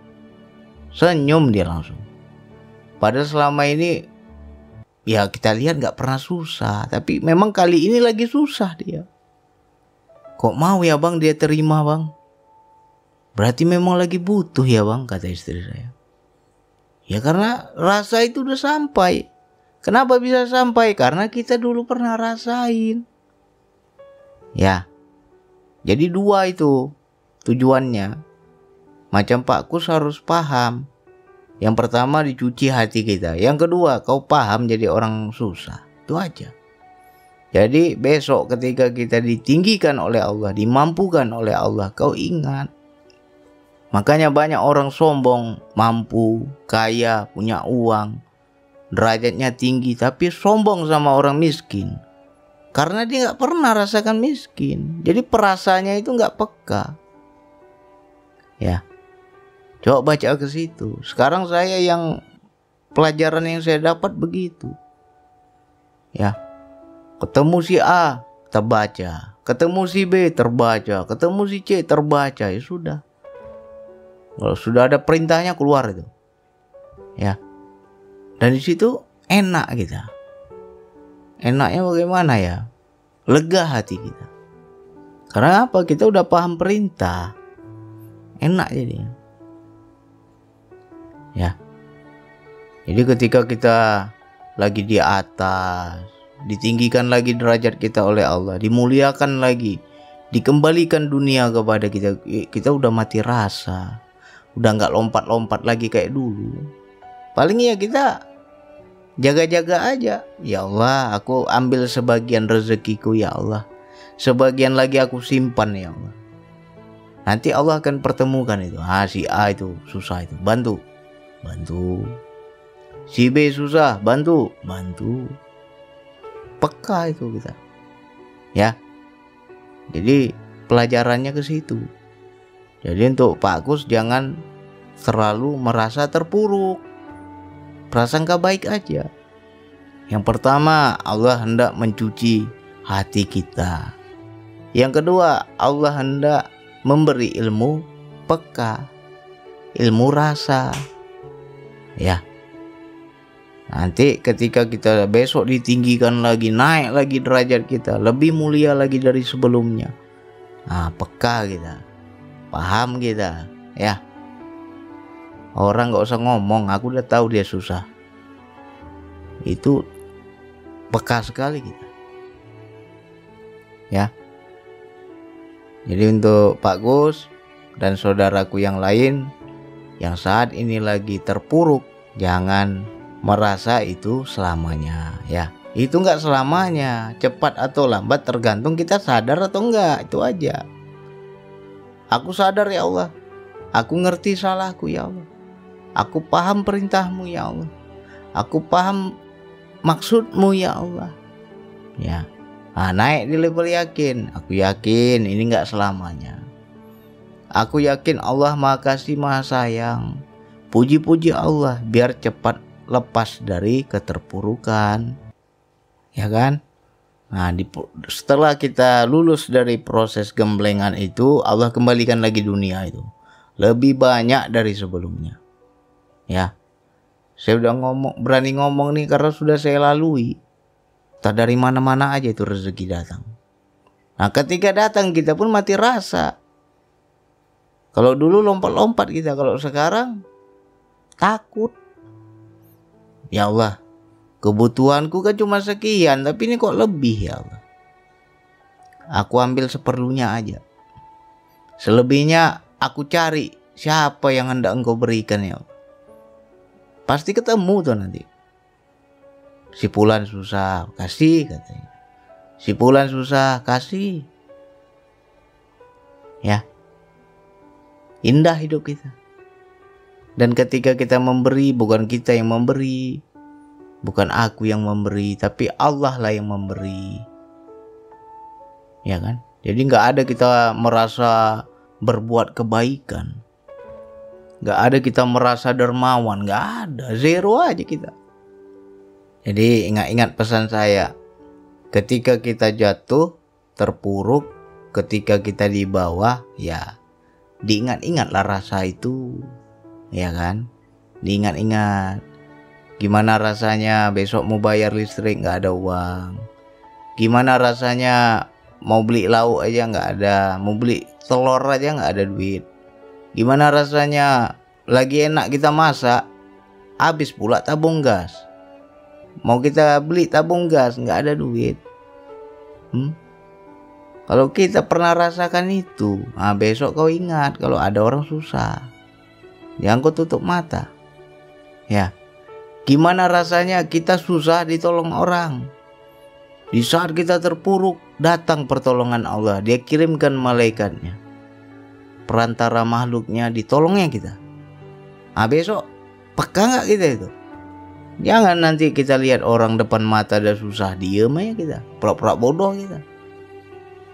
Senyum dia langsung. Padahal selama ini ya kita lihat gak pernah susah. Tapi memang kali ini lagi susah dia. Kok mau ya bang dia terima bang? Berarti memang lagi butuh ya bang, kata istri saya. Ya karena rasa itu udah sampai. Kenapa bisa sampai? Karena kita dulu pernah rasain. Ya. Jadi dua itu tujuannya. Macam Pak Kus harus paham. Yang pertama dicuci hati kita. Yang kedua kau paham jadi orang susah. Itu aja. Jadi besok ketika kita ditinggikan oleh Allah, dimampukan oleh Allah, kau ingat. Makanya banyak orang sombong, mampu, kaya, punya uang, derajatnya tinggi, tapi sombong sama orang miskin. Karena dia gak pernah rasakan miskin. Jadi perasaannya itu gak peka. Ya, coba baca ke situ. Sekarang saya yang pelajaran yang saya dapat begitu. Ya, ketemu si A terbaca, ketemu si B terbaca, ketemu si C terbaca, ya sudah. Kalau sudah ada perintahnya keluar itu. Ya. Dan di situ enak kita. Enaknya bagaimana ya? Lega hati kita. Karena apa? Kita udah paham perintah. Enak jadinya. Ya. Jadi ketika kita lagi di atas, ditinggikan lagi derajat kita oleh Allah, dimuliakan lagi, dikembalikan dunia kepada kita, kita udah mati rasa, udah nggak lompat-lompat lagi kayak dulu. Paling ya kita jaga-jaga aja. Ya Allah, aku ambil sebagian rezekiku ya Allah, sebagian lagi aku simpan ya Allah. Nanti Allah akan pertemukan itu. Si A itu susah itu, bantu. Si B susah, bantu. Peka itu kita. Ya. Jadi pelajarannya ke situ. Jadi untuk Pak Kus jangan terlalu merasa terpuruk. Prasangka baik aja. Yang pertama, Allah hendak mencuci hati kita. Yang kedua, Allah hendak memberi ilmu peka, ilmu rasa. Ya. Nanti ketika kita besok ditinggikan lagi, naik lagi derajat kita, lebih mulia lagi dari sebelumnya. Peka kita, paham kita, ya. Orang gak usah ngomong, aku udah tahu dia susah. Itu peka sekali kita. Ya. Jadi untuk Pak Kus dan saudaraku yang lain yang saat ini lagi terpuruk, jangan merasa itu selamanya, ya. Itu nggak selamanya, cepat atau lambat tergantung kita sadar atau enggak, itu aja. Aku sadar ya Allah, aku ngerti salahku ya Allah, aku paham perintahmu ya Allah, aku paham maksudmu ya Allah, ya. Naik di level yakin, aku yakin ini nggak selamanya. Aku yakin Allah Maha Kasih Maha Sayang. Puji-puji Allah biar cepat lepas dari keterpurukan. Ya kan? Nah, setelah kita lulus dari proses gemblengan itu, Allah kembalikan lagi dunia itu. Lebih banyak dari sebelumnya. Ya. Saya udah berani ngomong nih karena sudah saya lalui. Tak dari mana-mana aja itu rezeki datang. Nah, ketika datang kita pun mati rasa. Kalau dulu lompat-lompat kita, kalau sekarang takut. Ya Allah, kebutuhanku kan cuma sekian, tapi ini kok lebih ya Allah. Aku ambil seperlunya aja. Selebihnya aku cari siapa yang hendak engkau berikan ya Allah. Pasti ketemu tuh nanti. Si Fulan susah, kasih katanya. Si Fulan susah, kasih. Ya. Indah hidup kita. Dan ketika kita memberi, bukan kita yang memberi, bukan aku yang memberi, tapi Allah lah yang memberi. Ya kan? Jadi gak ada kita merasa berbuat kebaikan, gak ada kita merasa dermawan, gak ada, zero aja kita. Jadi ingat pesan saya, ketika kita jatuh, terpuruk, ketika kita di bawah, ya diingat-ingatlah rasa itu, ya kan? Diingat-ingat gimana rasanya besok mau bayar listrik nggak ada uang, gimana rasanya mau beli lauk aja nggak ada, mau beli telur aja nggak ada duit, gimana rasanya lagi enak kita masak, habis pula tabung gas. Mau kita beli tabung gas, nggak ada duit. Kalau kita pernah rasakan itu, besok kau ingat kalau ada orang susah, jangan kau tutup mata. Ya, gimana rasanya kita susah ditolong orang? Di saat kita terpuruk, datang pertolongan Allah. Dia kirimkan malaikatnya, perantara makhluknya, ditolongnya kita. Besok peka nggak kita itu? Jangan nanti kita lihat orang depan mata ada susah, diem aja kita, pura-pura bodoh kita.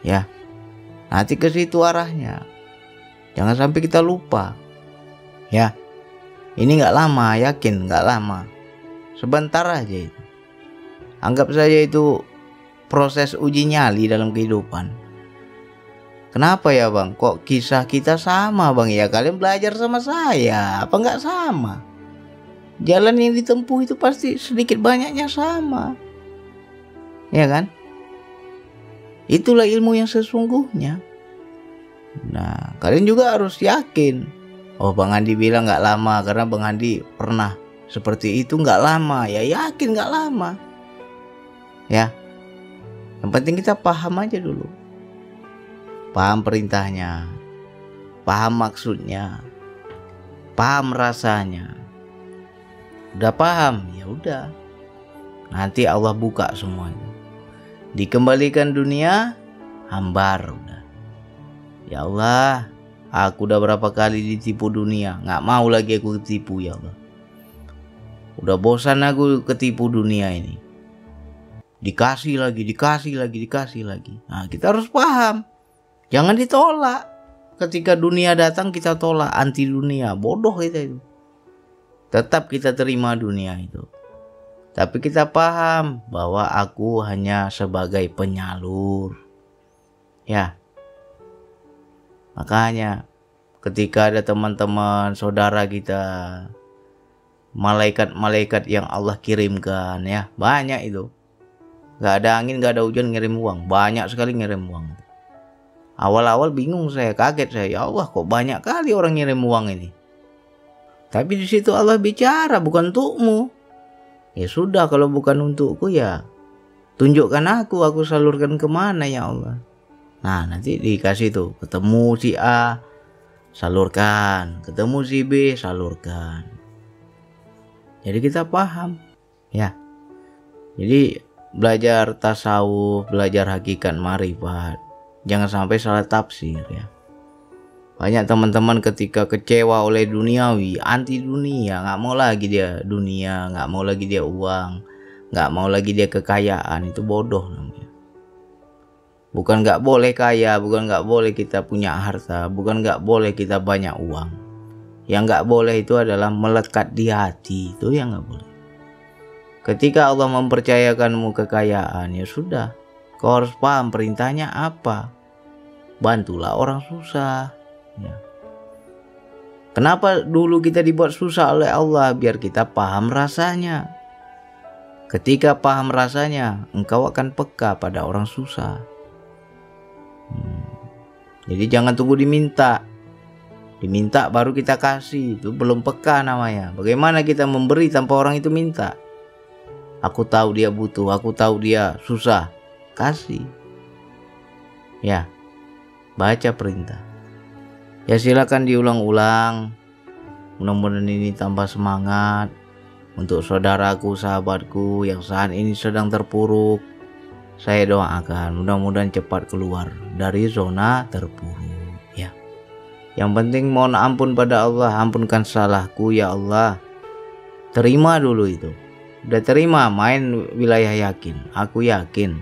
Ya, nanti ke situ arahnya. Jangan sampai kita lupa. Ya, ini nggak lama, yakin nggak lama. Sebentar aja itu. Anggap saja itu proses uji nyali dalam kehidupan. Kenapa ya bang? Kok kisah kita sama bang? Ya kalian belajar sama saya, apa nggak sama? Jalan yang ditempuh itu pasti sedikit banyaknya sama, ya kan? Itulah ilmu yang sesungguhnya. Nah, kalian juga harus yakin. Oh, Bang Andi bilang nggak lama karena Bang Andi pernah seperti itu, nggak lama. Ya yakin nggak lama. Ya, yang penting kita paham aja dulu. Paham perintahnya, paham maksudnya, paham rasanya. Udah paham, ya udah. Nanti Allah buka semuanya. Dikembalikan dunia, hambar udah. Ya Allah, aku udah berapa kali ditipu dunia, nggak mau lagi aku ketipu ya Allah. Udah bosan aku ketipu dunia ini. Dikasih lagi. Nah, kita harus paham. Jangan ditolak. Ketika dunia datang kita tolak, anti dunia. Bodoh kita itu. Tetap kita terima dunia itu. Tapi kita paham bahwa aku hanya sebagai penyalur. Ya. Makanya ketika ada teman-teman, saudara kita, malaikat-malaikat yang Allah kirimkan, ya, banyak itu. Gak ada angin, gak ada hujan, ngirim uang. Banyak sekali ngirim uang. Awal-awal bingung saya, kaget saya. Ya Allah, kok banyak kali orang ngirim uang ini. Tapi di situ Allah bicara, bukan untukmu. Ya sudah, kalau bukan untukku ya tunjukkan aku salurkan kemana ya Allah. Nah, nanti dikasih tuh, ketemu si A, salurkan. Ketemu si B, salurkan. Jadi kita paham. Ya. Jadi belajar tasawuf, belajar hakikat marifat. Jangan sampai salah tafsir ya. Banyak teman-teman ketika kecewa oleh duniawi, anti dunia, nggak mau lagi dia dunia, nggak mau lagi dia uang, nggak mau lagi dia kekayaan. Itu bodoh namanya. Bukan nggak boleh kaya, bukan nggak boleh kita punya harta, bukan nggak boleh kita banyak uang. Yang nggak boleh itu adalah melekat di hati, itu yang nggak boleh. Ketika Allah mempercayakanmu kekayaan, ya sudah, kau harus paham perintahnya apa. Bantulah orang susah. Ya. Kenapa dulu kita dibuat susah oleh Allah? Biar kita paham rasanya. Ketika paham rasanya, engkau akan peka pada orang susah. Jadi jangan tunggu diminta. Diminta baru kita kasih, itu belum peka namanya. Bagaimana kita memberi tanpa orang itu minta? Aku tahu dia butuh, aku tahu dia susah, kasih. Ya, baca perintah. Ya silakan diulang-ulang. Mudah-mudahan ini tambah semangat untuk saudaraku, sahabatku yang saat ini sedang terpuruk. Saya doakan mudah-mudahan cepat keluar dari zona terpuruk ya. Yang penting mohon ampun pada Allah, ampunkan salahku ya Allah. Terima dulu itu. Udah terima, main wilayah yakin. Aku yakin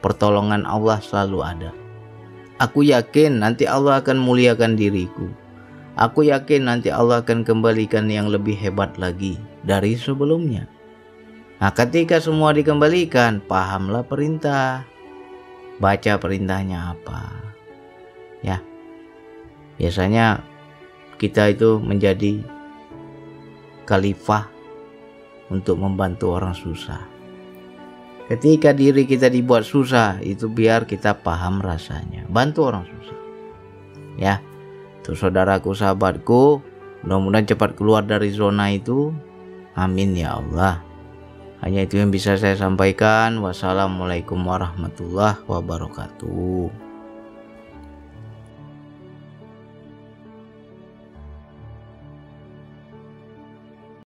pertolongan Allah selalu ada. Aku yakin nanti Allah akan muliakan diriku. Aku yakin nanti Allah akan kembalikan yang lebih hebat lagi dari sebelumnya. Nah, ketika semua dikembalikan, pahamlah perintah. Baca perintahnya apa. Ya. Biasanya kita itu menjadi khalifah untuk membantu orang susah. Ketika diri kita dibuat susah, itu biar kita paham rasanya. Bantu orang susah. Ya, tuh saudaraku, sahabatku, mudah-mudahan cepat keluar dari zona itu. Amin ya Allah. Hanya itu yang bisa saya sampaikan. Wassalamualaikum warahmatullahi wabarakatuh.